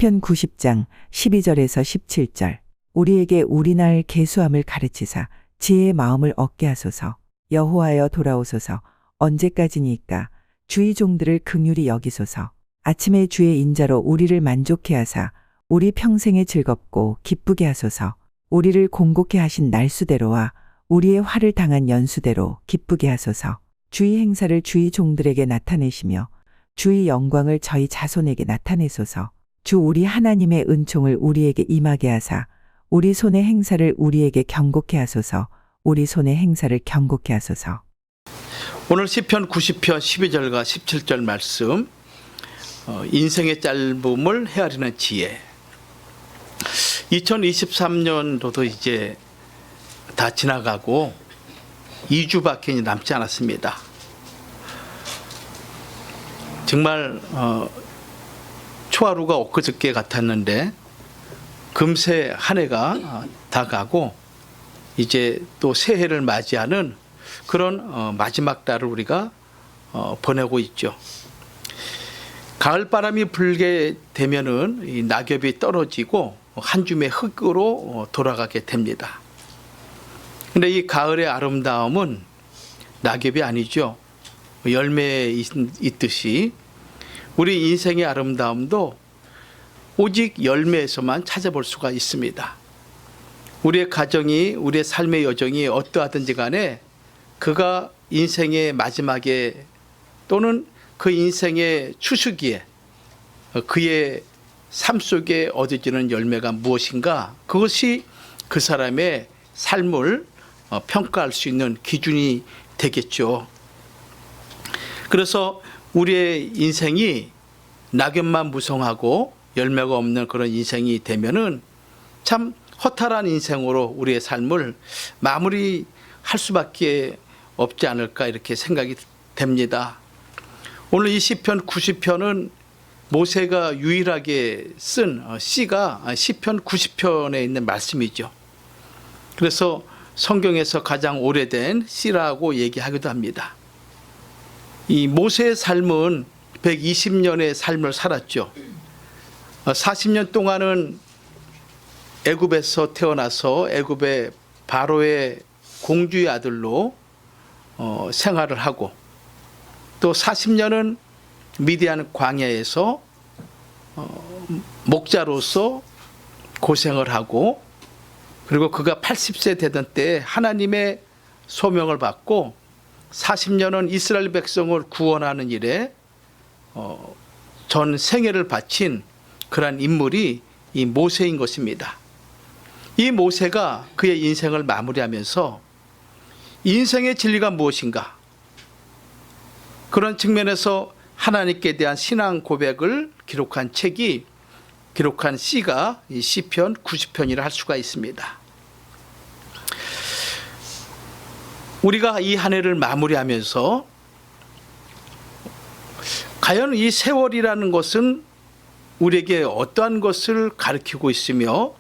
시편 90장 12절에서 17절. 우리에게 우리날 계수함을 가르치사 지혜의 마음을 얻게 하소서. 여호와여 돌아오소서. 언제까지니까 주의 종들을 긍휼히 여기소서. 아침에 주의 인자로 우리를 만족해 하사 우리 평생에 즐겁고 기쁘게 하소서. 우리를 공곡해 하신 날수대로와 우리의 화를 당한 연수대로 기쁘게 하소서. 주의 행사를 주의 종들에게 나타내시며 주의 영광을 저희 자손에게 나타내소서. 주 우리 하나님의 은총을 우리에게 임하게 하사 우리 손의 행사를 우리에게 경고케 하소서. 우리 손의 행사를 경고케 하소서. 오늘 시편 90편 12절과 17절 말씀, 인생의 짧음을 헤아리는 지혜. 2023년도도 이제 다 지나가고 2주밖에 남지 않았습니다. 정말 초하루가 엊그저께 같았는데 금세 한 해가 다 가고 이제 또 새해를 맞이하는 그런 마지막 달을 우리가 보내고 있죠. 가을바람이 불게 되면은 이 낙엽이 떨어지고 한 줌의 흙으로 돌아가게 됩니다. 근데 이 가을의 아름다움은 낙엽이 아니죠. 열매에 있듯이 우리 인생의 아름다움도 오직 열매에서만 찾아볼 수가 있습니다. 우리의 가정이, 우리의 삶의 여정이 어떠하든지 간에 그가 인생의 마지막에 또는 그 인생의 추수기에 그의 삶 속에 얻어지는 열매가 무엇인가, 그것이 그 사람의 삶을 평가할 수 있는 기준이 되겠죠. 그래서 우리의 인생이 낙엽만 무성하고 열매가 없는 그런 인생이 되면은 참 허탈한 인생으로 우리의 삶을 마무리할 수밖에 없지 않을까, 이렇게 생각이 됩니다. 오늘 이 시편 90편은 모세가 유일하게 쓴 시가 시편 90편에 있는 말씀이죠. 그래서 성경에서 가장 오래된 시라고 얘기하기도 합니다. 이 모세의 삶은 120년의 삶을 살았죠. 40년 동안은 애굽에서 태어나서 애굽의 바로의 공주의 아들로 생활을 하고, 또 40년은 미디안 광야에서 목자로서 고생을 하고, 그리고 그가 80세 되던 때 하나님의 소명을 받고 40년은 이스라엘 백성을 구원하는 일에 전 생애를 바친 그러한 인물이 이 모세인 것입니다. 이 모세가 그의 인생을 마무리하면서 인생의 진리가 무엇인가, 그런 측면에서 하나님께 대한 신앙 고백을 기록한 책이, 기록한 시가 이 시편 90편이라 할 수가 있습니다. 우리가 이 한 해를 마무리하면서 과연 이 세월이라는 것은 우리에게 어떠한 것을 가르치고 있으며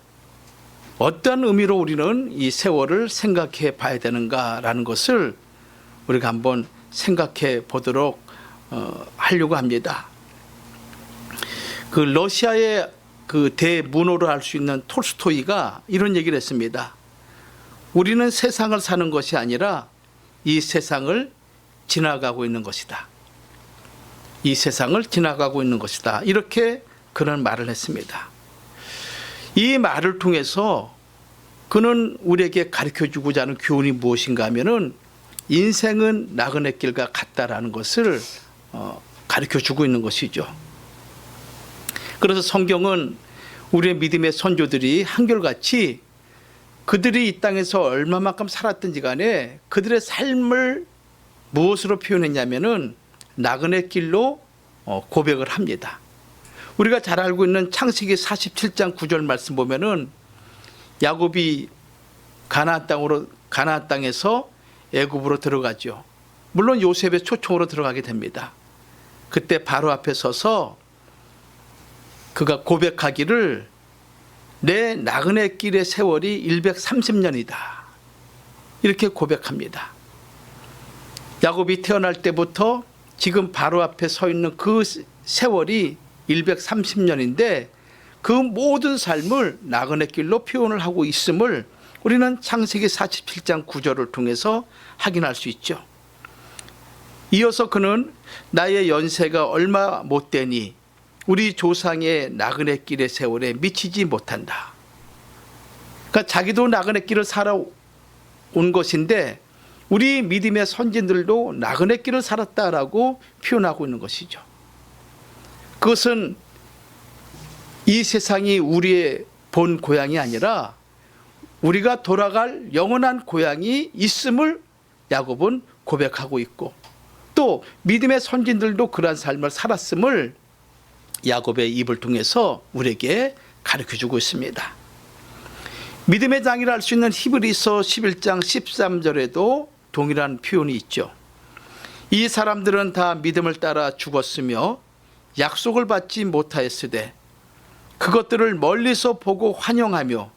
어떠한 의미로 우리는 이 세월을 생각해 봐야 되는가라는 것을 우리가 한번 생각해 보도록 하려고 합니다. 그 러시아의 그 대문호로 할 수 있는 톨스토이가 이런 얘기를 했습니다. 우리는 세상을 사는 것이 아니라 이 세상을 지나가고 있는 것이다. 이 세상을 지나가고 있는 것이다. 이렇게 그런 말을 했습니다. 이 말을 통해서 그는 우리에게 가르쳐주고자 하는 교훈이 무엇인가 하면은 인생은 나그네 길과 같다라는 것을 가르쳐주고 있는 것이죠. 그래서 성경은 우리의 믿음의 선조들이 한결같이 그들이 이 땅에서 얼마만큼 살았든지 간에 그들의 삶을 무엇으로 표현했냐면은 나그네 길로 고백을 합니다. 우리가 잘 알고 있는 창세기 47장 9절 말씀 보면은 야곱이 가나안 땅에서 애굽으로 들어가죠. 물론 요셉의 초청으로 들어가게 됩니다. 그때 바로 앞에 서서 그가 고백하기를 내 나그네 길의 세월이 130년이다. 이렇게 고백합니다. 야곱이 태어날 때부터 지금 바로 앞에 서 있는 그 세월이 130년인데 그 모든 삶을 나그네 길로 표현을 하고 있음을 우리는 창세기 47장 9절을 통해서 확인할 수 있죠. 이어서 그는 나의 연세가 얼마 못되니 우리 조상의 나그네 길의 세월에 미치지 못한다. 그러니까 자기도 나그네 길을 살아온 것인데 우리 믿음의 선진들도 나그네 길을 살았다라고 표현하고 있는 것이죠. 그것은 이 세상이 우리의 본 고향이 아니라 우리가 돌아갈 영원한 고향이 있음을 야곱은 고백하고 있고, 또 믿음의 선진들도 그러한 삶을 살았음을 야곱의 입을 통해서 우리에게 가르쳐주고 있습니다. 믿음의 장이라 할 수 있는 히브리서 11장 13절에도 동일한 표현이 있죠. 이 사람들은 다 믿음을 따라 죽었으며 약속을 받지 못하였으되 그것들을 멀리서 보고 환영하며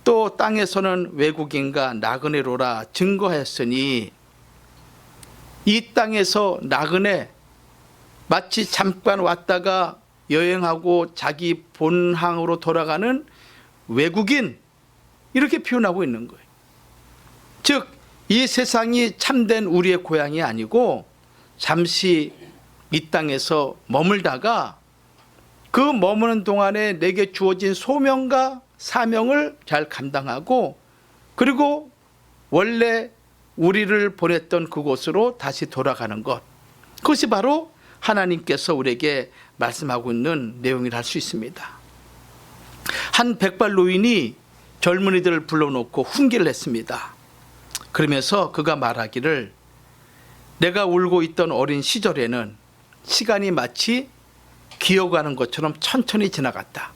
또 땅에서는 외국인과 나그네로라 증거하였으니, 이 땅에서 나그네, 마치 잠깐 왔다가 여행하고 자기 본항으로 돌아가는 외국인, 이렇게 표현하고 있는 거예요. 즉 이 세상이 참된 우리의 고향이 아니고 잠시 이 땅에서 머물다가 그 머무는 동안에 내게 주어진 소명과 사명을 잘 감당하고, 그리고 원래 우리를 보냈던 그곳으로 다시 돌아가는 것, 그것이 바로 하나님께서 우리에게 말씀하고 있는 내용이라 할 수 있습니다. 한 백발 노인이 젊은이들을 불러놓고 훈계를 했습니다. 그러면서 그가 말하기를, 내가 울고 있던 어린 시절에는 시간이 마치 기어가는 것처럼 천천히 지나갔다.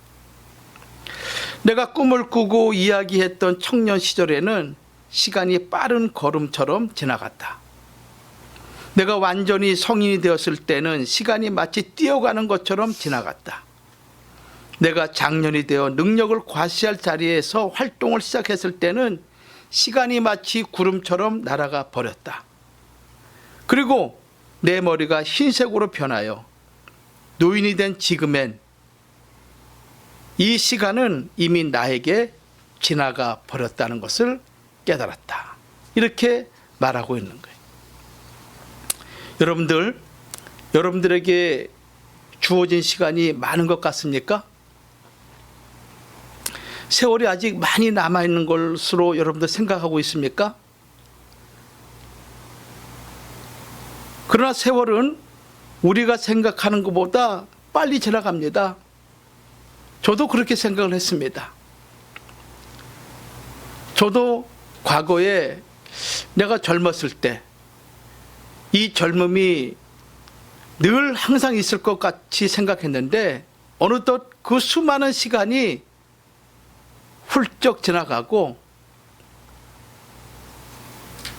내가 꿈을 꾸고 이야기했던 청년 시절에는 시간이 빠른 걸음처럼 지나갔다. 내가 완전히 성인이 되었을 때는 시간이 마치 뛰어가는 것처럼 지나갔다. 내가 장년이 되어 능력을 과시할 자리에서 활동을 시작했을 때는 시간이 마치 구름처럼 날아가 버렸다. 그리고 내 머리가 흰색으로 변하여 노인이 된 지금엔 이 시간은 이미 나에게 지나가 버렸다는 것을 깨달았다. 이렇게 말하고 있는 거예요. 여러분들에게 주어진 시간이 많은 것 같습니까? 세월이 아직 많이 남아있는 것으로 여러분들 생각하고 있습니까? 그러나 세월은 우리가 생각하는 것보다 빨리 지나갑니다. 저도 그렇게 생각을 했습니다. 저도 과거에 내가 젊었을 때 이 젊음이 늘 항상 있을 것 같이 생각했는데 어느덧 그 수많은 시간이 훌쩍 지나가고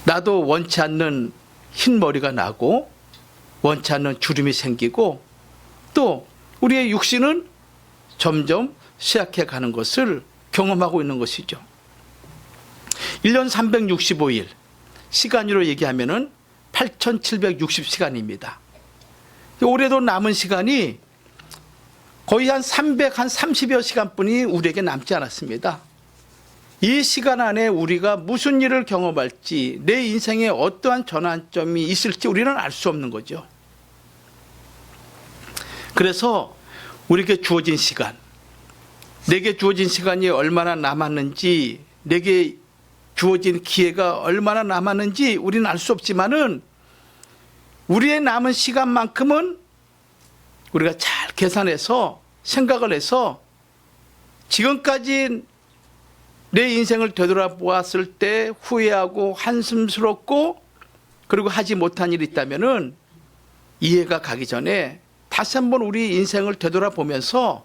나도 원치 않는 흰머리가 나고 원치 않는 주름이 생기고 또 우리의 육신은 점점 쇠약해 가는 것을 경험하고 있는 것이죠. 1년 365일, 시간으로 얘기하면 8,760시간입니다. 올해도 남은 시간이 거의 한 330여 시간뿐이 우리에게 남지 않았습니다. 이 시간 안에 우리가 무슨 일을 경험할지, 내 인생에 어떠한 전환점이 있을지 우리는 알 수 없는 거죠. 그래서 우리에게 주어진 시간, 내게 주어진 시간이 얼마나 남았는지, 내게 주어진 기회가 얼마나 남았는지 우리는 알 수 없지만은 우리의 남은 시간만큼은 우리가 잘 계산해서 생각을 해서 지금까지 내 인생을 되돌아보았을 때 후회하고 한숨스럽고 그리고 하지 못한 일이 있다면은 이해가 가기 전에 다시 한번 우리 인생을 되돌아보면서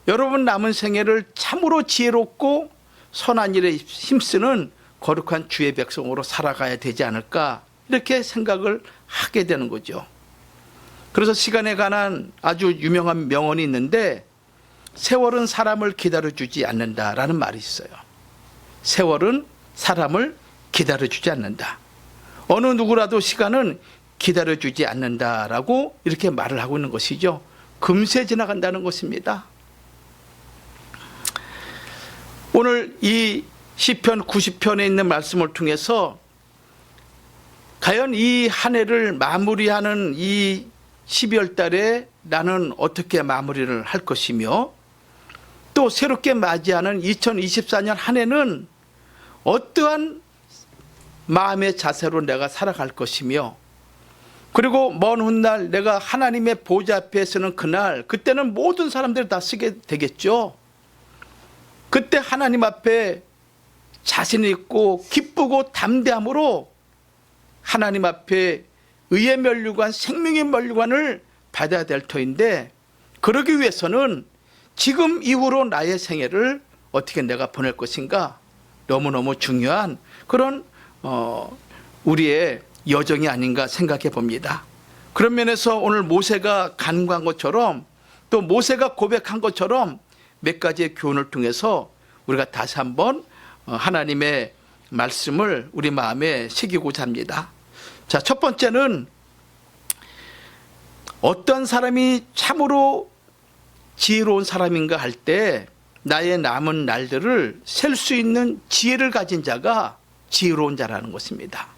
여러분 남은 생애를 참으로 지혜롭고 선한 일에 힘쓰는 거룩한 주의 백성으로 살아가야 되지 않을까, 이렇게 생각을 하게 되는 거죠. 그래서 시간에 관한 아주 유명한 명언이 있는데, 세월은 사람을 기다려주지 않는다라는 말이 있어요. 세월은 사람을 기다려주지 않는다. 어느 누구라도 시간은 기다려주지 않는다라고 이렇게 말을 하고 있는 것이죠. 금세 지나간다는 것입니다. 오늘 이 시편 90편에 있는 말씀을 통해서 과연 이 한 해를 마무리하는 이 12월 달에 나는 어떻게 마무리를 할 것이며, 또 새롭게 맞이하는 2024년 한 해는 어떠한 마음의 자세로 내가 살아갈 것이며, 그리고 먼 훗날 내가 하나님의 보좌 앞에 서는 그날, 그때는 모든 사람들이 다 쓰게 되겠죠. 그때 하나님 앞에 자신 있고 기쁘고 담대함으로 하나님 앞에 의의 면류관, 생명의 면류관을 받아야 될 터인데, 그러기 위해서는 지금 이후로 나의 생애를 어떻게 내가 보낼 것인가, 너무너무 중요한 그런 우리의 여정이 아닌가 생각해 봅니다. 그런 면에서 오늘 모세가 간구한 것처럼, 또 모세가 고백한 것처럼 몇 가지의 교훈을 통해서 우리가 다시 한번 하나님의 말씀을 우리 마음에 새기고자 합니다. 자, 첫 번째는 어떤 사람이 참으로 지혜로운 사람인가 할 때 나의 남은 날들을 셀 수 있는 지혜를 가진 자가 지혜로운 자라는 것입니다.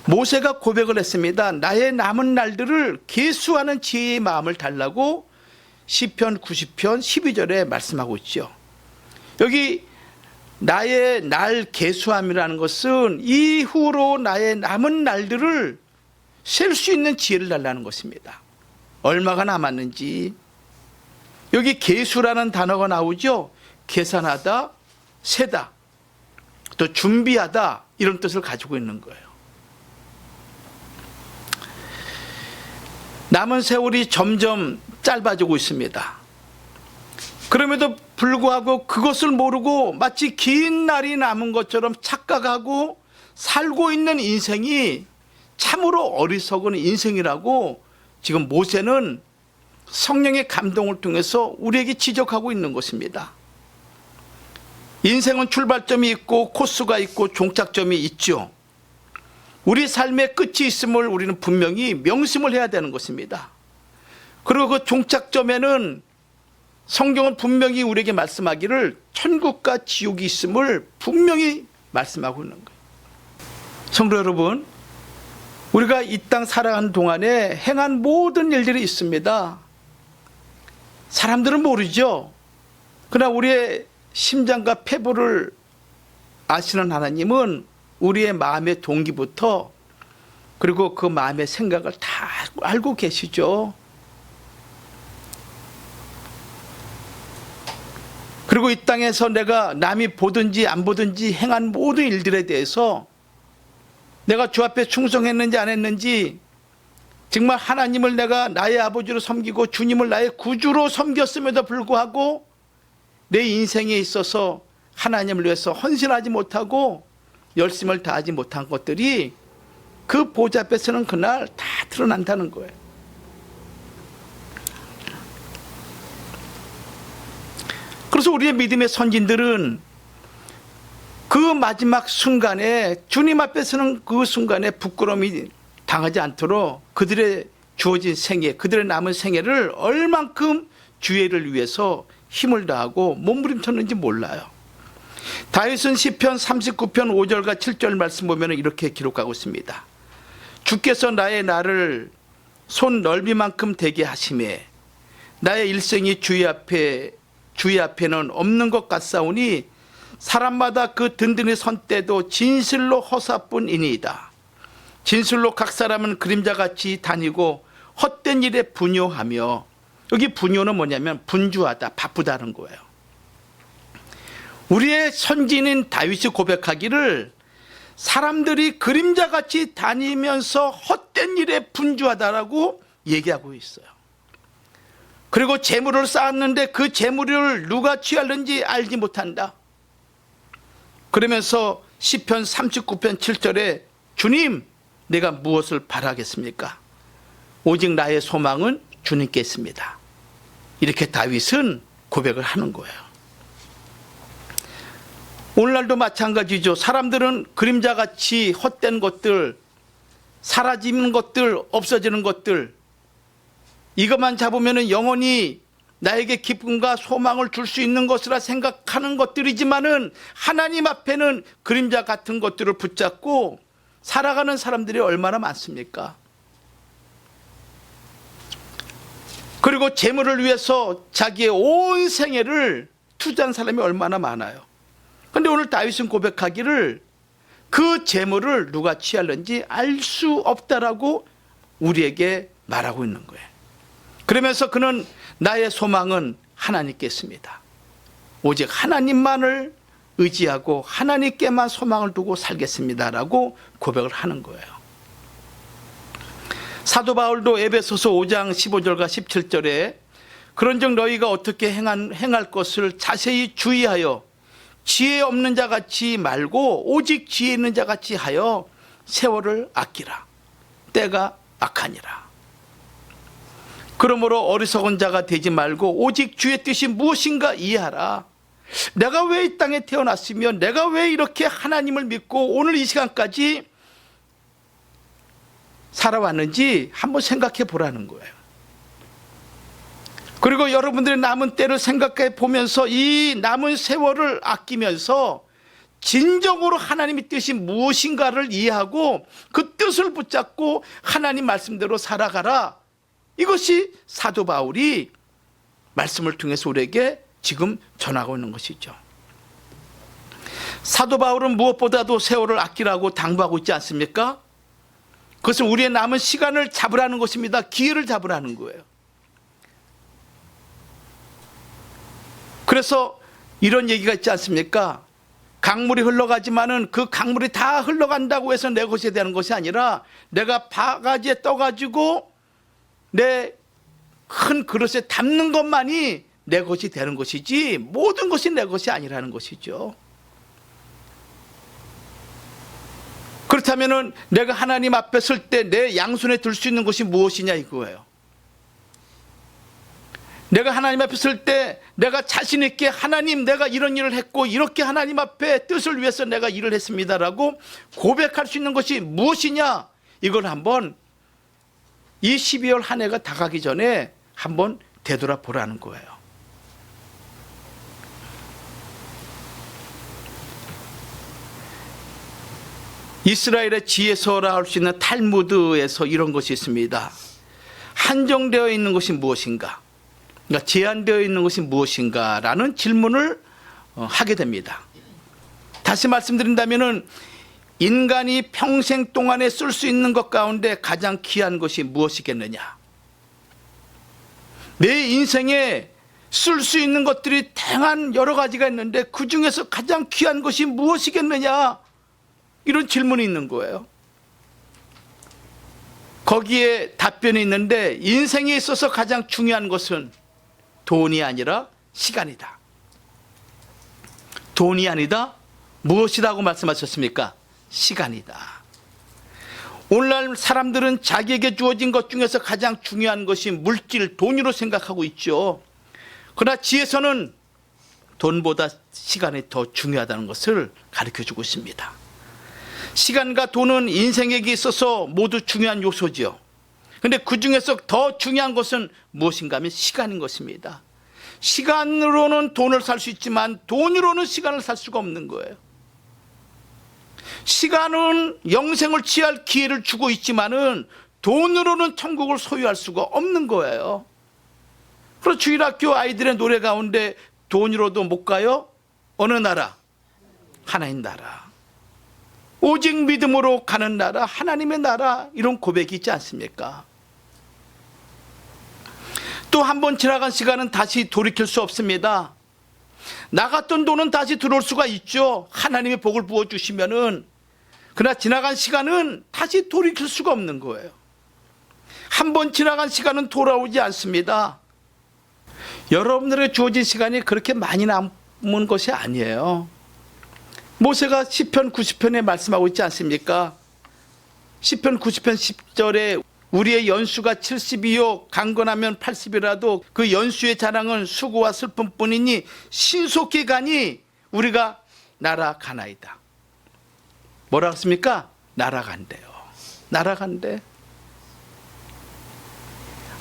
모세가 고백을 했습니다. 나의 남은 날들을 계수하는 지혜의 마음을 달라고 시편 90편 12절에 말씀하고 있죠. 여기 나의 날 계수함이라는 것은 이후로 나의 남은 날들을 셀 수 있는 지혜를 달라는 것입니다. 얼마가 남았는지. 여기 계수라는 단어가 나오죠. 계산하다, 세다, 또 준비하다, 이런 뜻을 가지고 있는 거예요. 남은 세월이 점점 짧아지고 있습니다. 그럼에도 불구하고 그것을 모르고 마치 긴 날이 남은 것처럼 착각하고 살고 있는 인생이 참으로 어리석은 인생이라고 지금 모세는 성령의 감동을 통해서 우리에게 지적하고 있는 것입니다. 인생은 출발점이 있고 코스가 있고 종착점이 있죠. 우리 삶의 끝이 있음을 우리는 분명히 명심을 해야 되는 것입니다. 그리고 그 종착점에는 성경은 분명히 우리에게 말씀하기를 천국과 지옥이 있음을 분명히 말씀하고 있는 거예요. 성도 여러분, 우리가 이 땅 살아가는 동안에 행한 모든 일들이 있습니다. 사람들은 모르죠. 그러나 우리의 심장과 폐부를 아시는 하나님은 우리의 마음의 동기부터, 그리고 그 마음의 생각을 다 알고 계시죠. 그리고 이 땅에서 내가 남이 보든지 안 보든지 행한 모든 일들에 대해서 내가 주 앞에 충성했는지 안 했는지, 정말 하나님을 내가 나의 아버지로 섬기고 주님을 나의 구주로 섬겼음에도 불구하고 내 인생에 있어서 하나님을 위해서 헌신하지 못하고 열심을 다하지 못한 것들이 그 보좌 앞에 서는 그날 다 드러난다는 거예요. 그래서 우리의 믿음의 선진들은 그 마지막 순간에, 주님 앞에 서는 그 순간에 부끄러움이 당하지 않도록 그들의 주어진 생애, 그들의 남은 생애를 얼만큼 주의를 위해서 힘을 다하고 몸부림쳤는지 몰라요. 다윗은 시편 39편 5절과 7절 말씀 보면 이렇게 기록하고 있습니다. 주께서 나의 날을 손 넓이만큼 되게 하심에 나의 일생이 주의 앞에는 없는 것 같사오니 사람마다 그 든든히 선 때도 진실로 허사뿐이니이다. 진실로 각 사람은 그림자같이 다니고 헛된 일에 분요하며, 여기 분요는 뭐냐면 분주하다, 바쁘다는 거예요. 우리의 선진인 다윗이 고백하기를 사람들이 그림자같이 다니면서 헛된 일에 분주하다라고 얘기하고 있어요. 그리고 재물을 쌓았는데 그 재물을 누가 취하는지 알지 못한다. 그러면서 시편 39편 7절에 주님, 내가 무엇을 바라겠습니까? 오직 나의 소망은 주님께 있습니다. 이렇게 다윗은 고백을 하는 거예요. 오늘날도 마찬가지죠. 사람들은 그림자같이 헛된 것들, 사라지는 것들, 없어지는 것들, 이것만 잡으면 영원히 나에게 기쁨과 소망을 줄 수 있는 것이라 생각하는 것들이지만은 하나님 앞에는 그림자 같은 것들을 붙잡고 살아가는 사람들이 얼마나 많습니까? 그리고 재물을 위해서 자기의 온 생애를 투자한 사람이 얼마나 많아요. 그런데 오늘 다윗은 고백하기를 그 재물을 누가 취하는지 알 수 없다라고 우리에게 말하고 있는 거예요. 그러면서 그는 나의 소망은 하나님께 있습니다. 오직 하나님만을 의지하고 하나님께만 소망을 두고 살겠습니다라고 고백을 하는 거예요. 사도 바울도 에베소서 5장 15절과 17절에 그런즉 너희가 어떻게 행할 것을 자세히 주의하여 지혜 없는 자 같이 말고 오직 지혜 있는 자 같이 하여 세월을 아끼라. 때가 악하니라. 그러므로 어리석은 자가 되지 말고 오직 주의 뜻이 무엇인가 이해하라. 내가 왜 이 땅에 태어났으며 내가 왜 이렇게 하나님을 믿고 오늘 이 시간까지 살아왔는지 한번 생각해 보라는 거예요. 그리고 여러분들의 남은 때를 생각해 보면서 이 남은 세월을 아끼면서 진정으로 하나님의 뜻이 무엇인가를 이해하고 그 뜻을 붙잡고 하나님 말씀대로 살아가라. 이것이 사도 바울이 말씀을 통해서 우리에게 지금 전하고 있는 것이죠. 사도 바울은 무엇보다도 세월을 아끼라고 당부하고 있지 않습니까? 그것은 우리의 남은 시간을 잡으라는 것입니다. 기회를 잡으라는 거예요. 그래서 이런 얘기가 있지 않습니까? 강물이 흘러가지만은 그 강물이 다 흘러간다고 해서 내 것이 되는 것이 아니라 내가 바가지에 떠가지고 내 큰 그릇에 담는 것만이 내 것이 되는 것이지 모든 것이 내 것이 아니라는 것이죠. 그렇다면은 내가 하나님 앞에 설 때 내 양손에 들 수 있는 것이 무엇이냐 이거예요. 내가 하나님 앞에 설 때 내가 자신 있게 하나님 내가 이런 일을 했고 이렇게 하나님 앞에 뜻을 위해서 내가 일을 했습니다라고 고백할 수 있는 것이 무엇이냐, 이걸 한번 이 12월 한 해가 다가기 전에 한번 되돌아보라는 거예요. 이스라엘의 지혜서라 할 수 있는 탈무드에서 이런 것이 있습니다. 한정되어 있는 것이 무엇인가, 그러니까 제한되어 있는 것이 무엇인가 라는 질문을 하게 됩니다. 다시 말씀드린다면 인간이 평생 동안에 쓸 수 있는 것 가운데 가장 귀한 것이 무엇이겠느냐. 내 인생에 쓸 수 있는 것들이 다양한 여러 가지가 있는데 그 중에서 가장 귀한 것이 무엇이겠느냐, 이런 질문이 있는 거예요. 거기에 답변이 있는데 인생에 있어서 가장 중요한 것은 돈이 아니라 시간이다. 돈이 아니다. 무엇이라고 말씀하셨습니까? 시간이다. 오늘날 사람들은 자기에게 주어진 것 중에서 가장 중요한 것이 물질, 돈으로 생각하고 있죠. 그러나 지혜서는 돈보다 시간이 더 중요하다는 것을 가르쳐주고 있습니다. 시간과 돈은 인생에게 있어서 모두 중요한 요소죠. 그런데 그 중에서 더 중요한 것은 무엇인가 하면 시간인 것입니다. 시간으로는 돈을 살 수 있지만 돈으로는 시간을 살 수가 없는 거예요. 시간은 영생을 취할 기회를 주고 있지만은 돈으로는 천국을 소유할 수가 없는 거예요. 그래서 주일학교 아이들의 노래 가운데 돈으로도 못 가요. 어느 나라? 하나님 나라. 오직 믿음으로 가는 나라, 하나님의 나라, 이런 고백이 있지 않습니까? 또 한 번 지나간 시간은 다시 돌이킬 수 없습니다. 나갔던 돈은 다시 들어올 수가 있죠. 하나님의 복을 부어주시면은. 그러나 지나간 시간은 다시 돌이킬 수가 없는 거예요. 한 번 지나간 시간은 돌아오지 않습니다. 여러분들의 주어진 시간이 그렇게 많이 남은 것이 아니에요. 모세가 시편 90편에 말씀하고 있지 않습니까? 시편 90편 10절에 우리의 연수가 70이요 강건하면 80이라도 그 연수의 자랑은 수고와 슬픔뿐이니 신속히 가니 우리가 날아가나이다. 뭐라 했습니까? 날아간대요. 날아간대.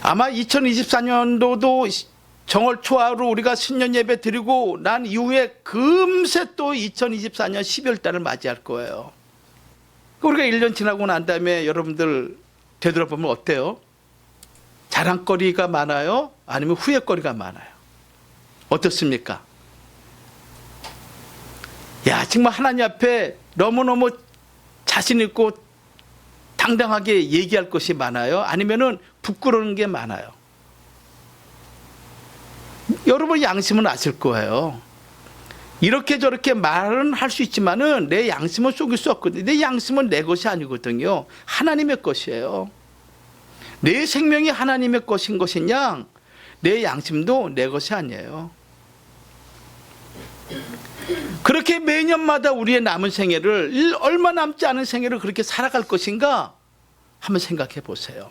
아마 2024년도도 정월 초하루 우리가 신년 예배 드리고 난 이후에 금세 또 2024년 12월 달을 맞이할 거예요. 우리가 1년 지나고 난 다음에 여러분들 되돌아보면 어때요? 자랑거리가 많아요? 아니면 후회거리가 많아요? 어떻습니까? 야, 정말 하나님 앞에 너무너무 자신 있고 당당하게 얘기할 것이 많아요? 아니면은 부끄러운 게 많아요? 여러분 양심은 아실 거예요. 이렇게 저렇게 말은 할 수 있지만은 내 양심은 속일 수 없거든요. 내 양심은 내 것이 아니거든요. 하나님의 것이에요. 내 생명이 하나님의 것인 것이냐? 내 양심도 내 것이 아니에요. 그렇게 매년마다 우리의 남은 생애를, 얼마 남지 않은 생애를 그렇게 살아갈 것인가? 한번 생각해 보세요.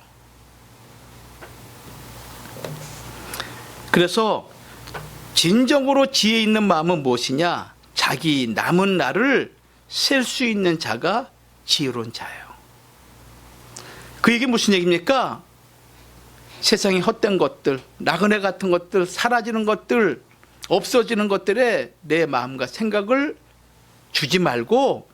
그래서 진정으로 지혜 있는 마음은 무엇이냐? 자기 남은 날을 셀 수 있는 자가 지혜로운 자예요. 그 얘기 무슨 얘기입니까? 세상의 헛된 것들, 나그네 같은 것들, 사라지는 것들, 없어지는 것들에 내 마음과 생각을 주지 말고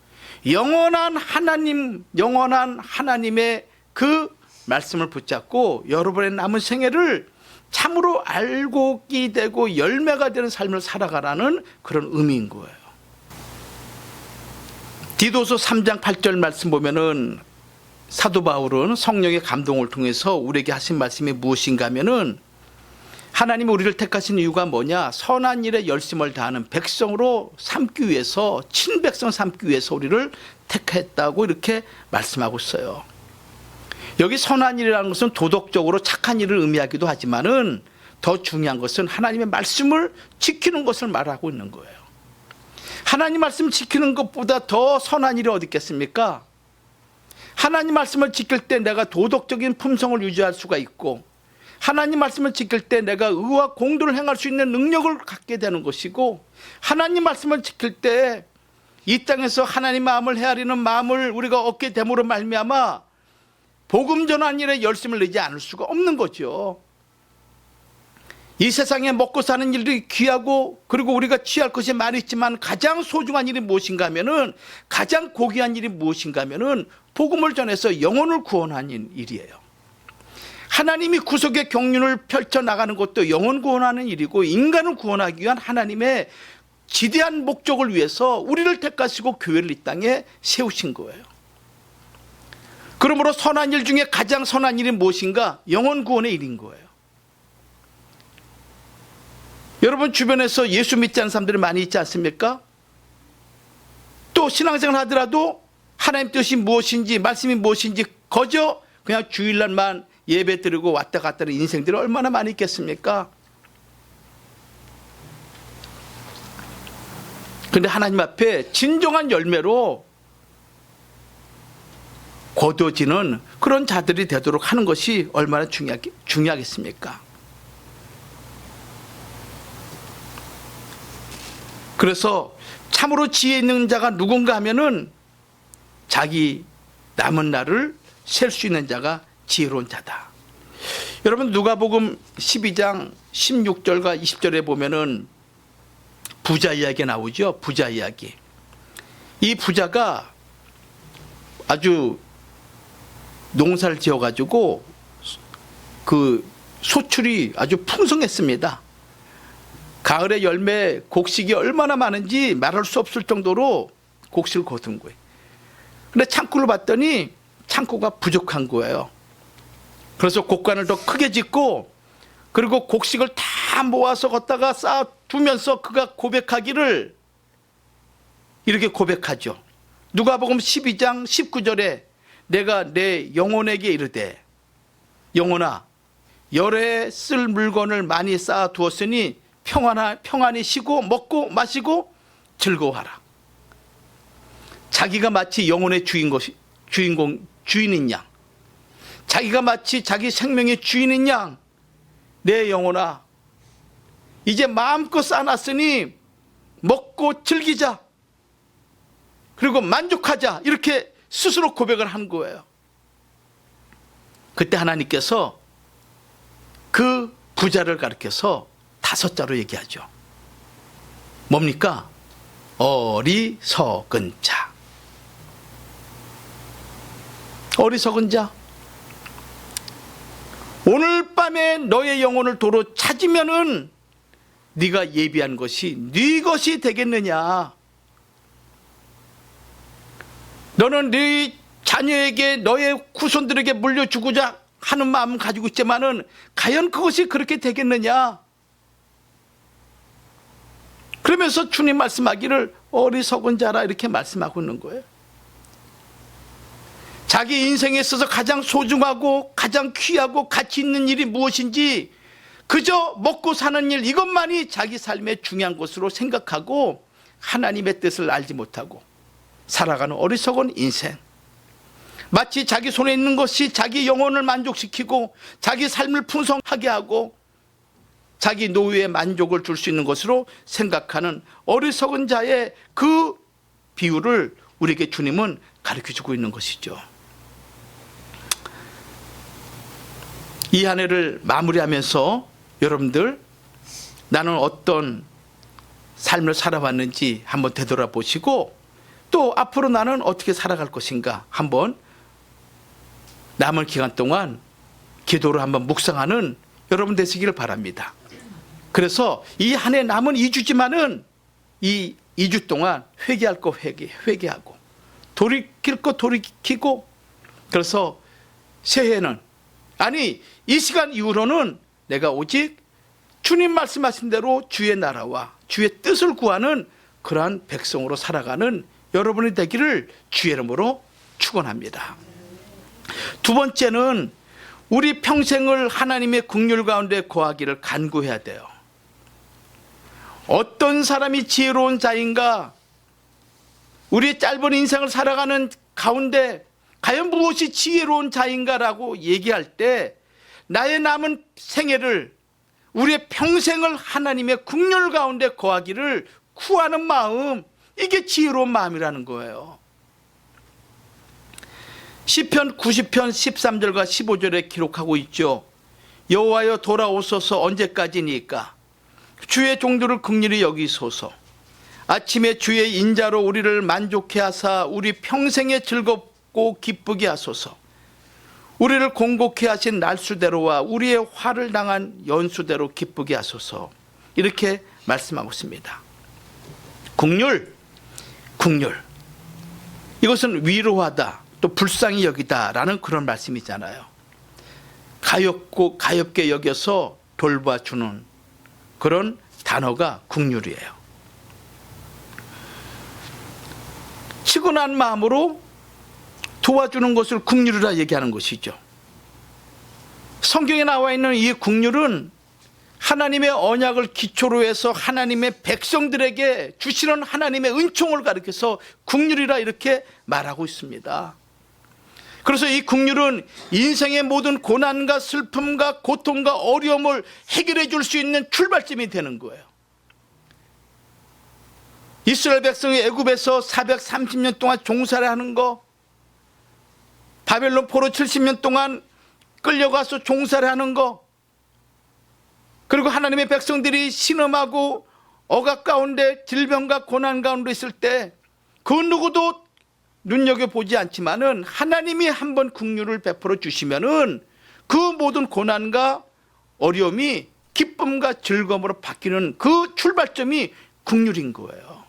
영원한 하나님, 영원한 하나님의 그 말씀을 붙잡고 여러분의 남은 생애를 참으로 알곡이 되고 열매가 되는 삶을 살아가라는 그런 의미인 거예요. 디도서 3장 8절 말씀 보면은 사도 바울은 성령의 감동을 통해서 우리에게 하신 말씀이 무엇인가 하면은 하나님이 우리를 택하신 이유가 뭐냐? 선한 일에 열심을 다하는 백성으로 삼기 위해서, 친백성 삼기 위해서 우리를 택했다고 이렇게 말씀하고 있어요. 여기 선한 일이라는 것은 도덕적으로 착한 일을 의미하기도 하지만은 더 중요한 것은 하나님의 말씀을 지키는 것을 말하고 있는 거예요. 하나님 말씀 지키는 것보다 더 선한 일이 어디 있겠습니까? 하나님 말씀을 지킬 때 내가 도덕적인 품성을 유지할 수가 있고, 하나님 말씀을 지킬 때 내가 의와 공도를 행할 수 있는 능력을 갖게 되는 것이고, 하나님 말씀을 지킬 때 이 땅에서 하나님 마음을 헤아리는 마음을 우리가 얻게 됨으로 말미암아 복음 전환 일에 열심을 내지 않을 수가 없는 거죠. 이 세상에 먹고 사는 일들이 귀하고, 그리고 우리가 취할 것이 많이 있지만 가장 소중한 일이 무엇인가 하면은, 가장 고귀한 일이 무엇인가 하면은 복음을 전해서 영혼을 구원하는 일이에요. 하나님이 구속의 경륜을 펼쳐나가는 것도 영혼 구원하는 일이고, 인간을 구원하기 위한 하나님의 지대한 목적을 위해서 우리를 택하시고 교회를 이 땅에 세우신 거예요. 그러므로 선한 일 중에 가장 선한 일이 무엇인가? 영혼 구원의 일인 거예요. 여러분 주변에서 예수 믿지 않는 사람들이 많이 있지 않습니까? 또 신앙생활 하더라도 하나님 뜻이 무엇인지, 말씀이 무엇인지 거저 그냥 주일날만 예배 드리고 왔다 갔다 하는 인생들이 얼마나 많이 있겠습니까? 그런데 하나님 앞에 진정한 열매로 거둬지는 그런 자들이 되도록 하는 것이 얼마나 중요하겠습니까? 그래서 참으로 지혜 있는 자가 누군가 하면은 자기 남은 날을 셀 수 있는 자가 지혜로운 자다. 여러분 누가복음 12장 16절과 20절에 보면은 부자 이야기 나오죠. 부자 이야기. 이 부자가 아주 농사를 지어가지고 그 소출이 아주 풍성했습니다. 가을의 열매 곡식이 얼마나 많은지 말할 수 없을 정도로 곡식을 거둔 거예요. 근데 창고를 봤더니 창고가 부족한 거예요. 그래서 곡간을 더 크게 짓고, 그리고 곡식을 다 모아서 걷다가 쌓아두면서 그가 고백하기를 이렇게 고백하죠. 누가복음 12장 19절에 내가 내 영혼에게 이르되, 영혼아 열에 쓸 물건을 많이 쌓아두었으니 평안히 쉬고 먹고 마시고 즐거워하라. 자기가 마치 영혼의 주인인 양, 자기가 마치 자기 생명의 주인인 양, 내 영혼아 이제 마음껏 쌓아놨으니 먹고 즐기자, 그리고 만족하자, 이렇게 스스로 고백을 한 거예요. 그때 하나님께서 그 부자를 가리켜서 5자로 얘기하죠. 뭡니까? 어리석은 자. 어리석은 자. 오늘 밤에 너의 영혼을 도로 찾으면은 네가 예비한 것이 네 것이 되겠느냐? 너는 네 자녀에게 너의 후손들에게 물려주고자 하는 마음 가지고 있지만은 과연 그것이 그렇게 되겠느냐? 그러면서 주님 말씀하기를 어리석은 자라 이렇게 말씀하고 있는 거예요. 자기 인생에 있어서 가장 소중하고 가장 귀하고 가치 있는 일이 무엇인지 그저 먹고 사는 일 이것만이 자기 삶의 중요한 것으로 생각하고 하나님의 뜻을 알지 못하고 살아가는 어리석은 인생. 마치 자기 손에 있는 것이 자기 영혼을 만족시키고 자기 삶을 풍성하게 하고 자기 노후에 만족을 줄 수 있는 것으로 생각하는 어리석은 자의 그 비유를 우리에게 주님은 가르쳐주고 있는 것이죠. 이 한 해를 마무리하면서 여러분들 나는 어떤 삶을 살아왔는지 한번 되돌아보시고 또 앞으로 나는 어떻게 살아갈 것인가 한번 남은 기간 동안 기도로 한번 묵상하는 여러분 되시기를 바랍니다. 그래서 이 한 해 남은 2주지만은 이 2주 동안 회개할 거 회개하고 돌이킬 거 돌이키고 그래서 새해는 아니 이 시간 이후로는 내가 오직 주님 말씀하신 대로 주의 나라와 주의 뜻을 구하는 그러한 백성으로 살아가는 여러분이 되기를 주의 이름으로 축원합니다. 두 번째는 우리 평생을 하나님의 긍휼 가운데 거하기를 간구해야 돼요. 어떤 사람이 지혜로운 자인가? 우리의 짧은 인생을 살아가는 가운데 과연 무엇이 지혜로운 자인가라고 얘기할 때 나의 남은 생애를 우리의 평생을 하나님의 긍휼 가운데 거하기를 구하는 마음, 이게 지혜로운 마음이라는 거예요. 시편 90편 13절과 15절에 기록하고 있죠. 여호와여 돌아오소서 언제까지니까 주의 종들을 긍휼히 여기소서. 아침에 주의 인자로 우리를 만족해 하사 우리 평생에 즐겁고 기쁘게 하소서. 우리를 공곡해 하신 날수대로와 우리의 화를 당한 연수대로 기쁘게 하소서. 이렇게 말씀하고 있습니다. 긍휼. 이것은 위로하다 또 불쌍히 여기다라는 그런 말씀이잖아요. 가엽게 여겨서 돌봐주는 그런 단어가 긍휼이에요. 치근한 마음으로 도와주는 것을 긍휼이라 얘기하는 것이죠. 성경에 나와 있는 이 긍휼은 하나님의 언약을 기초로 해서 하나님의 백성들에게 주시는 하나님의 은총을 가리켜서 긍휼이라 이렇게 말하고 있습니다. 그래서 이 긍휼은 인생의 모든 고난과 슬픔과 고통과 어려움을 해결해 줄 수 있는 출발점이 되는 거예요. 이스라엘 백성이 애굽에서 430년 동안 종살이 하는 거, 바벨론 포로 70년 동안 끌려가서 종살이 하는 거, 그리고 하나님의 백성들이 신음하고 억압 가운데 질병과 고난 가운데 있을 때 그 누구도 눈여겨보지 않지만은 하나님이 한번 긍휼을 베풀어 주시면은 그 모든 고난과 어려움이 기쁨과 즐거움으로 바뀌는 그 출발점이 긍휼인 거예요.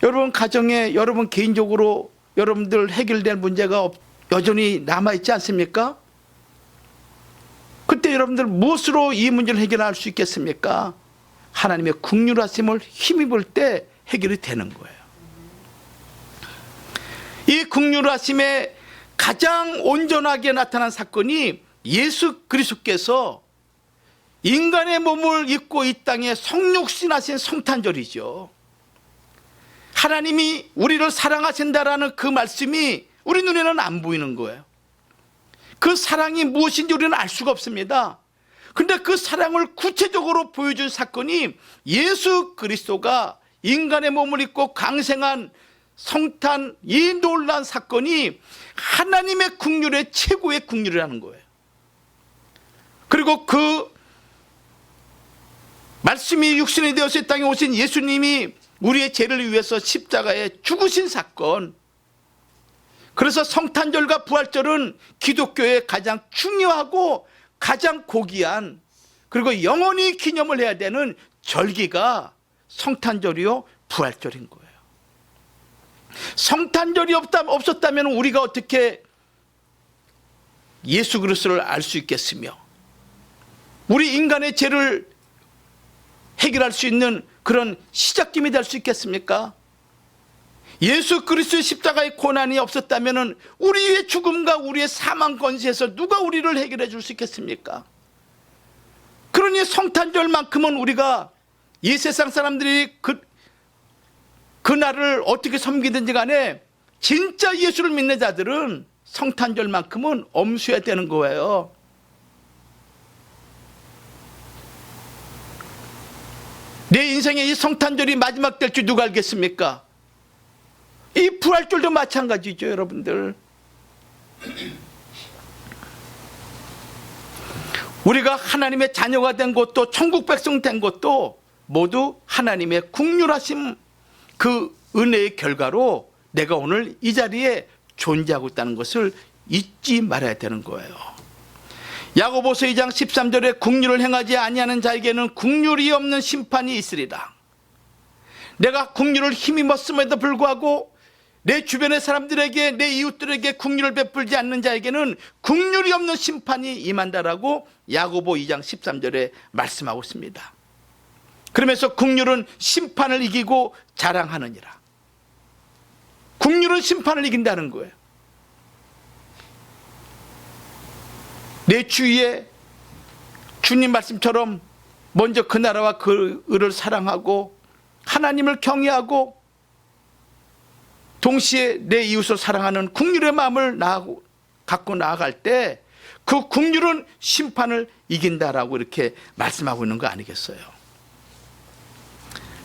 여러분 가정에 여러분 개인적으로 여러분들 해결될 문제가 여전히 남아있지 않습니까? 그때 여러분들 무엇으로 이 문제를 해결할 수 있겠습니까? 하나님의 긍휼하심을 힘입을 때 해결이 되는 거예요. 이 긍휼하심에 가장 온전하게 나타난 사건이 예수 그리스도께서 인간의 몸을 입고 이 땅에 성육신하신 성탄절이죠. 하나님이 우리를 사랑하신다라는 그 말씀이 우리 눈에는 안 보이는 거예요. 그 사랑이 무엇인지 우리는 알 수가 없습니다. 근데 그 사랑을 구체적으로 보여준 사건이 예수 그리스도가 인간의 몸을 입고 강생한 성탄, 이 놀라운 사건이 하나님의 긍휼의 최고의 긍휼이라는 거예요. 그리고 그 말씀이 육신이 되어서 이 땅에 오신 예수님이 우리의 죄를 위해서 십자가에 죽으신 사건, 그래서 성탄절과 부활절은 기독교의 가장 중요하고 가장 고귀한, 그리고 영원히 기념을 해야 되는 절기가 성탄절이요 부활절인 거예요. 성탄절이 없었다면 우리가 어떻게 예수 그리스도를 알 수 있겠으며 우리 인간의 죄를 해결할 수 있는 그런 시작점이 될 수 있겠습니까? 예수 그리스도의 십자가의 고난이 없었다면 우리의 죽음과 우리의 사망 권세에서 누가 우리를 해결해 줄 수 있겠습니까? 그러니 성탄절만큼은 우리가 이 세상 사람들이 그날을 어떻게 섬기든지 간에 진짜 예수를 믿는 자들은 성탄절만큼은 엄수해야 되는 거예요. 내 인생의 이 성탄절이 마지막 될 줄 누가 알겠습니까? 이 부활절도 마찬가지죠, 여러분들. 우리가 하나님의 자녀가 된 것도, 천국 백성 된 것도 모두 하나님의 긍휼하심, 그 은혜의 결과로 내가 오늘 이 자리에 존재하고 있다는 것을 잊지 말아야 되는 거예요. 야고보서 2장 13절에 긍휼을 행하지 아니하는 자에게는 긍휼이 없는 심판이 있으리라. 내가 긍휼을 힘입었음에도 불구하고 내 주변의 사람들에게, 내 이웃들에게 긍휼을 베풀지 않는 자에게는 긍휼이 없는 심판이 임한다라고 야고보 2장 13절에 말씀하고 있습니다. 그러면서 긍휼은 심판을 이기고 자랑하느니라. 긍휼은 심판을 이긴다는 거예요. 내 주위에 주님 말씀처럼 먼저 그 나라와 그 의를 사랑하고 하나님을 경외하고 동시에 내 이웃을 사랑하는 긍휼의 마음을 갖고 나아갈 때 그 긍휼은 심판을 이긴다라고 이렇게 말씀하고 있는 거 아니겠어요?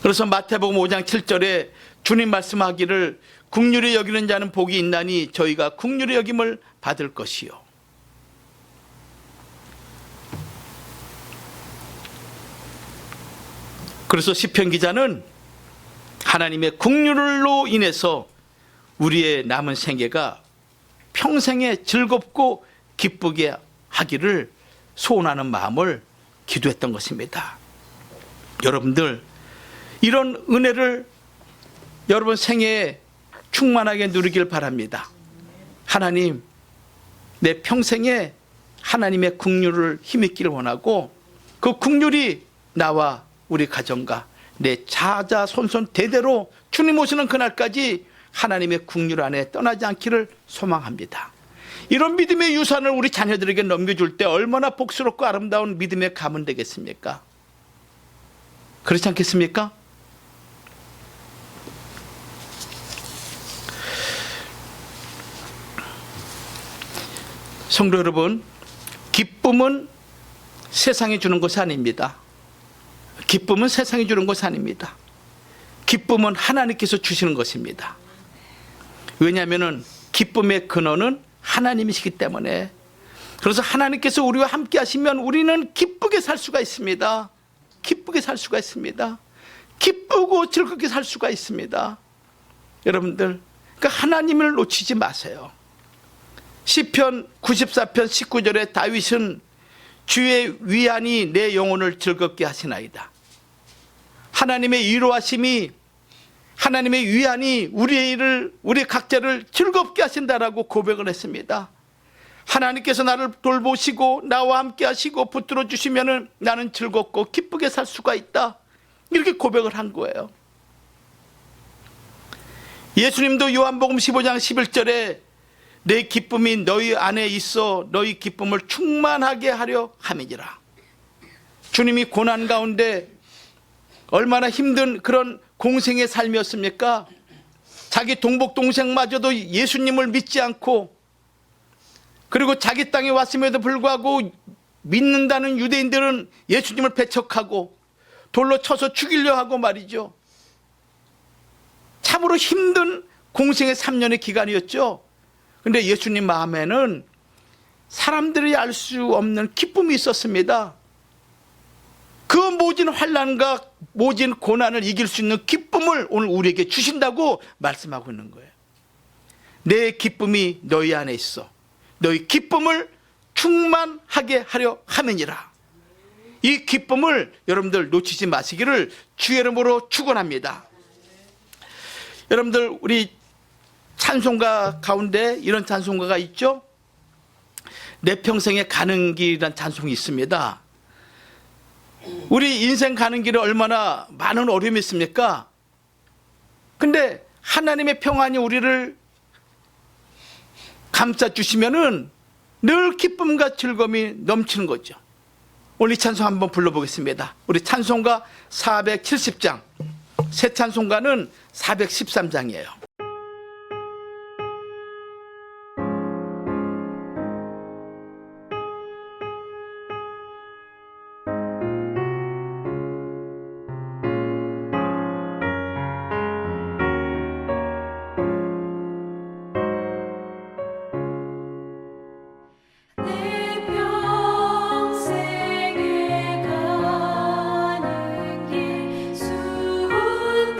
그래서 마태복음 5장 7절에 주님 말씀하기를 긍휼히 여기는 자는 복이 있나니 저희가 긍휼히 여김을 받을 것이요. 그래서 시편 기자는 하나님의 긍휼로 인해서 우리의 남은 생애가 평생에 즐겁고 기쁘게 하기를 소원하는 마음을 기도했던 것입니다. 여러분들, 이런 은혜를 여러분 생애에 충만하게 누리길 바랍니다. 하나님, 내 평생에 하나님의 긍휼을 힘입기를 원하고 그 긍휼이 나와 우리 가정과 내 자자손손 대대로 주님 오시는 그날까지 하나님의 긍휼 안에 떠나지 않기를 소망합니다. 이런 믿음의 유산을 우리 자녀들에게 넘겨줄 때 얼마나 복스럽고 아름다운 믿음의 가문 되겠습니까? 그렇지 않겠습니까? 성도 여러분, 기쁨은 세상이 주는 것이 아닙니다. 기쁨은 세상이 주는 것이 아닙니다. 기쁨은 하나님께서 주시는 것입니다. 왜냐하면 기쁨의 근원은 하나님이시기 때문에. 그래서 하나님께서 우리와 함께 하시면 우리는 기쁘게 살 수가 있습니다. 기쁘게 살 수가 있습니다. 기쁘고 즐겁게 살 수가 있습니다. 여러분들, 그러니까 하나님을 놓치지 마세요. 시편 94편 19절에 다윗은 주의 위안이 내 영혼을 즐겁게 하시나이다. 하나님의 위로하심이, 하나님의 위안이 우리 각자를 즐겁게 하신다라고 고백을 했습니다. 하나님께서 나를 돌보시고 나와 함께 하시고 붙들어 주시면 나는 즐겁고 기쁘게 살 수가 있다, 이렇게 고백을 한 거예요. 예수님도 요한복음 15장 11절에 내 기쁨이 너희 안에 있어 너희 기쁨을 충만하게 하려 함이니라. 주님이 고난 가운데 얼마나 힘든 그런 공생의 삶이었습니까? 자기 동복 동생마저도 예수님을 믿지 않고, 그리고 자기 땅에 왔음에도 불구하고 믿는다는 유대인들은 예수님을 배척하고 돌로 쳐서 죽이려 하고 말이죠. 참으로 힘든 공생의 3년의 기간이었죠. 그런데 예수님 마음에는 사람들이 알 수 없는 기쁨이 있었습니다. 그 모진 환난과 모진 고난을 이길 수 있는 기쁨을 오늘 우리에게 주신다고 말씀하고 있는 거예요. 내 기쁨이 너희 안에 있어. 너희 기쁨을 충만하게 하려 함이니라. 이 기쁨을 여러분들 놓치지 마시기를 주의 이름으로 축원합니다. 여러분들 우리 찬송가 가운데 이런 찬송가가 있죠. 내 평생에 가는 길이라는 찬송이 있습니다. 우리 인생 가는 길에 얼마나 많은 어려움이 있습니까? 근데 하나님의 평안이 우리를 감싸주시면은 늘 기쁨과 즐거움이 넘치는 거죠. 오늘 이 찬송 한번 불러보겠습니다. 우리 찬송가 470장, 새 찬송가는 413장이에요. 내 평생에 가는 길 순탄하여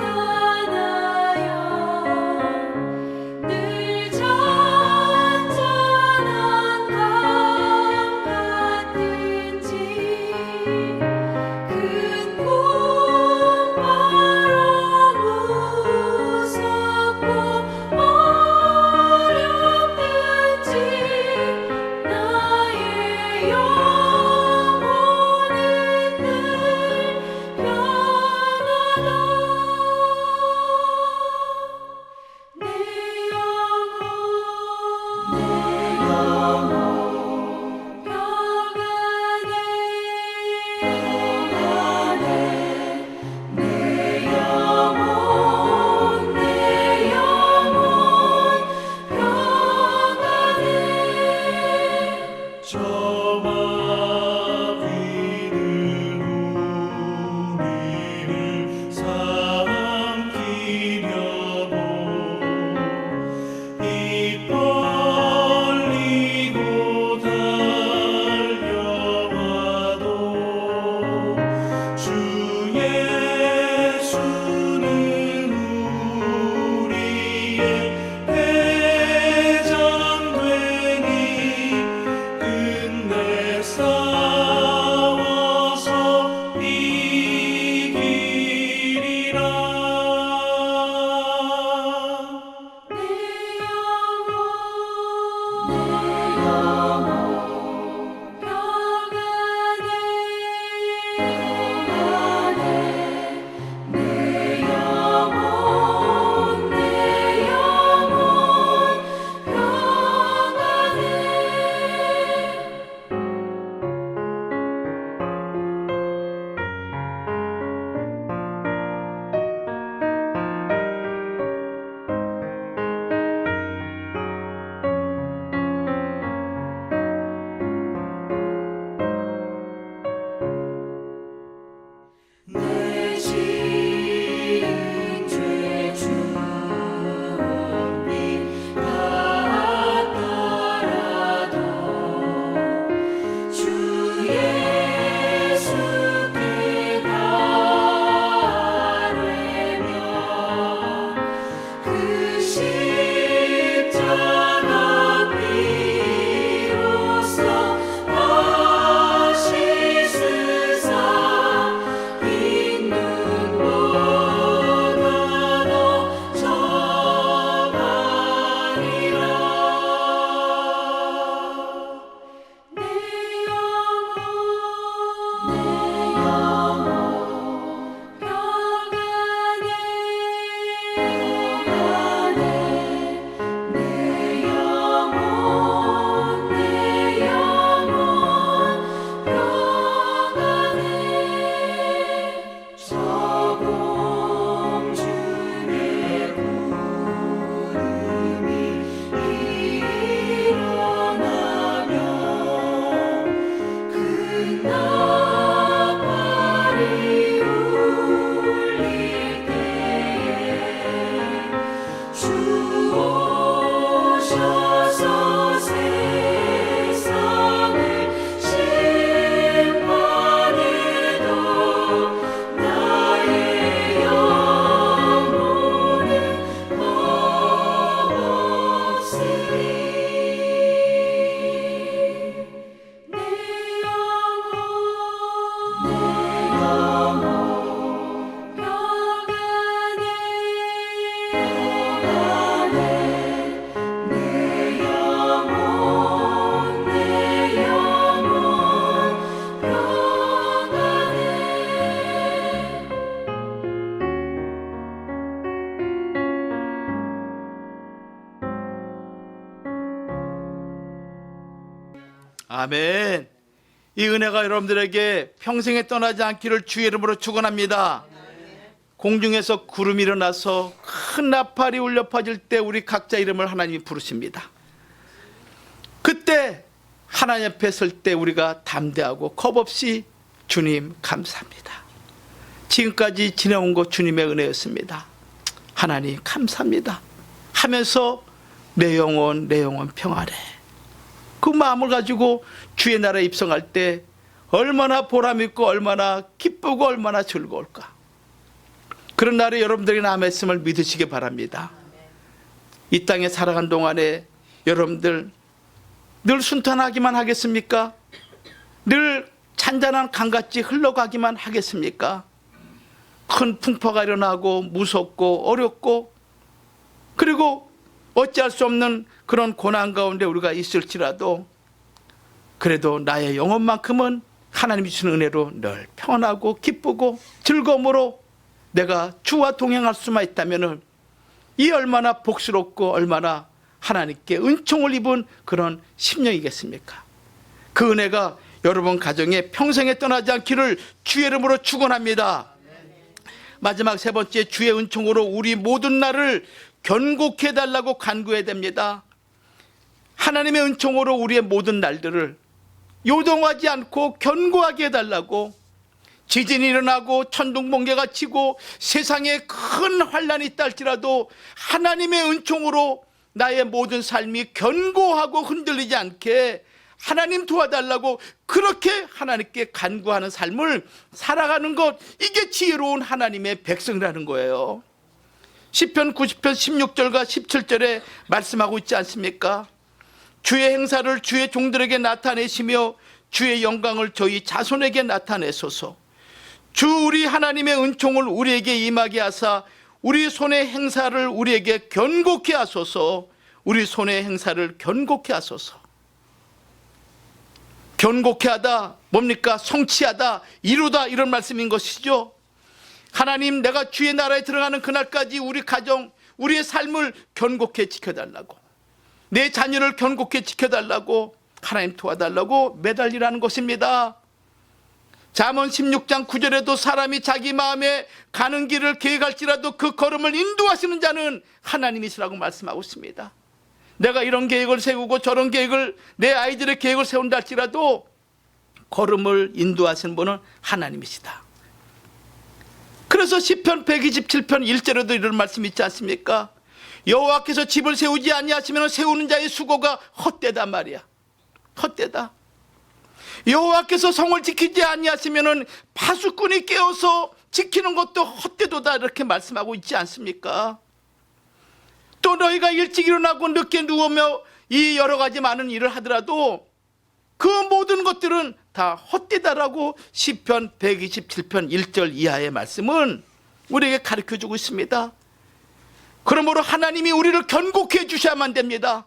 아멘. 이 은혜가 여러분들에게 평생에 떠나지 않기를 주의 이름으로 축원합니다. 공중에서 구름이 일어나서 큰 나팔이 울려 퍼질 때 우리 각자 이름을 하나님이 부르십니다. 그때 하나님 앞에 설 때 우리가 담대하고 겁없이 주님 감사합니다. 지금까지 지내온 것 주님의 은혜였습니다. 하나님 감사합니다 하면서 내 영혼 평안해. 그 마음을 가지고 주의 나라에 입성할 때 얼마나 보람있고 얼마나 기쁘고 얼마나 즐거울까. 그런 날에 여러분들이 남았음을 믿으시기 바랍니다. 이 땅에 살아간 동안에 여러분들 늘 순탄하기만 하겠습니까? 늘 잔잔한 강같이 흘러가기만 하겠습니까? 큰 풍파가 일어나고 무섭고 어렵고 그리고 어찌할 수 없는 그런 고난 가운데 우리가 있을지라도 그래도 나의 영혼만큼은 하나님이 주시는 은혜로 늘 평안하고 기쁘고 즐거움으로 내가 주와 동행할 수만 있다면 이 얼마나 복스럽고 얼마나 하나님께 은총을 입은 그런 심령이겠습니까? 그 은혜가 여러분 가정에 평생에 떠나지 않기를 주의 이름으로 축원합니다. 마지막 세 번째, 주의 은총으로 우리 모든 날을 견고케 해달라고 간구해야 됩니다. 하나님의 은총으로 우리의 모든 날들을 요동하지 않고 견고하게 해달라고. 지진이 일어나고 천둥번개가 치고 세상에 큰 환란이 있다 할지라도 하나님의 은총으로 나의 모든 삶이 견고하고 흔들리지 않게 하나님 도와달라고 그렇게 하나님께 간구하는 삶을 살아가는 것, 이게 지혜로운 하나님의 백성이라는 거예요. 시편 90편 16절과 17절에 말씀하고 있지 않습니까? 주의 행사를 주의 종들에게 나타내시며 주의 영광을 저희 자손에게 나타내소서. 주 우리 하나님의 은총을 우리에게 임하게 하사 우리 손의 행사를 우리에게 견고케 하소서. 우리 손의 행사를 견고케 하소서. 견고케 하다 뭡니까? 성취하다, 이루다, 이런 말씀인 것이죠. 하나님, 내가 주의 나라에 들어가는 그날까지 우리 가정, 우리의 삶을 견고케 지켜달라고, 내 자녀를 견고케 지켜달라고 하나님 도와달라고 매달리라는 것입니다. 잠언 16장 9절에도 사람이 자기 마음에 가는 길을 계획할지라도 그 걸음을 인도하시는 자는 하나님이시라고 말씀하고 있습니다. 내가 이런 계획을 세우고 저런 계획을, 내 아이들의 계획을 세운다 할지라도 걸음을 인도하시는 분은 하나님이시다. 그래서 시편 127편 1절에도 이런 말씀이 있지 않습니까? 여호와께서 집을 세우지 아니하시면 세우는 자의 수고가 헛되다 말이야. 헛되다. 여호와께서 성을 지키지 아니하시면 파수꾼이 깨어서 지키는 것도 헛되도다, 이렇게 말씀하고 있지 않습니까? 또 너희가 일찍 일어나고 늦게 누우며 이 여러 가지 많은 일을 하더라도 그 모든 것들은 다 헛되다라고 시편 127편 1절 이하의 말씀은 우리에게 가르쳐주고 있습니다. 그러므로 하나님이 우리를 견고케 해주셔야만 됩니다.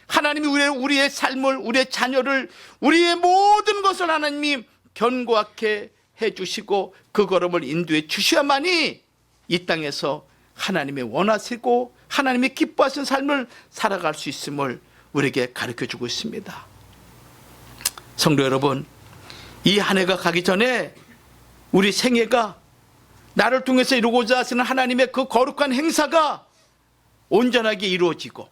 하나님이 우리의 삶을, 우리의 자녀를, 우리의 모든 것을 하나님이 견고하게 해주시고 그 걸음을 인도해 주셔야만이 이 땅에서 하나님이 원하시고 하나님이 기뻐하시는 삶을 살아갈 수 있음을 우리에게 가르쳐주고 있습니다. 성도 여러분, 이 한 해가 가기 전에 우리 생애가, 나를 통해서 이루고자 하시는 하나님의 그 거룩한 행사가 온전하게 이루어지고,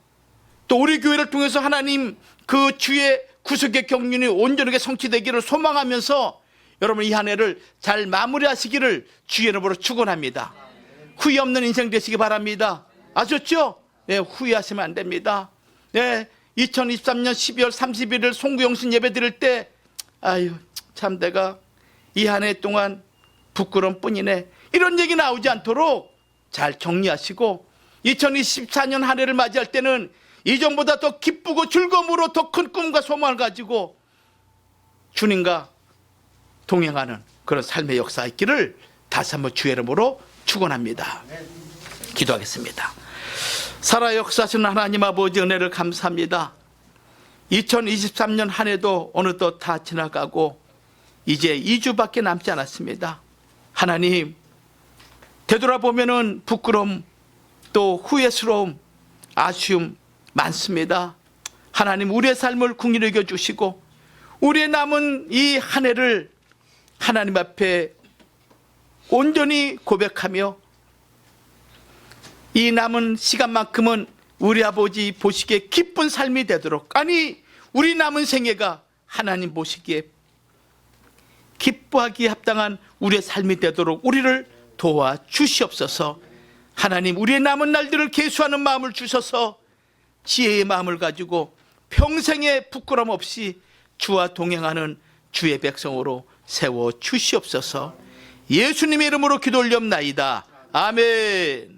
또 우리 교회를 통해서 하나님 그 주의 구속의 경륜이 온전하게 성취되기를 소망하면서 여러분 이 한 해를 잘 마무리하시기를 주의 이름으로 축원합니다. 후회 없는 인생 되시기 바랍니다. 아셨죠? 네, 후회하시면 안 됩니다. 네, 2023년 12월 31일 송구영신 예배 드릴 때 아유 참 내가 이 한 해 동안 부끄러움 뿐이네, 이런 얘기 나오지 않도록 잘 정리하시고 2024년 한 해를 맞이할 때는 이전보다 더 기쁘고 즐거움으로 더 큰 꿈과 소망을 가지고 주님과 동행하는 그런 삶의 역사 있기를 다시 한번 주의 이름으로 축원합니다. 기도하겠습니다. 살아 역사하시는 하나님 아버지 은혜를 감사합니다. 2023년 한 해도 어느덧 다 지나가고 이제 2주밖에 남지 않았습니다. 하나님, 되돌아보면은 부끄러움, 또 후회스러움, 아쉬움 많습니다. 하나님, 우리의 삶을 긍휼히 여겨 주시고 우리의 남은 이 한 해를 하나님 앞에 온전히 고백하며 이 남은 시간만큼은 우리 아버지 보시기에 기쁜 삶이 되도록, 아니 우리 남은 생애가 하나님 보시기에 기뻐하기에 합당한 우리의 삶이 되도록 우리를 도와주시옵소서. 하나님, 우리의 남은 날들을 계수하는 마음을 주셔서 지혜의 마음을 가지고 평생에 부끄럼 없이 주와 동행하는 주의 백성으로 세워 주시옵소서. 예수님의 이름으로 기도 올렵나이다. 아멘.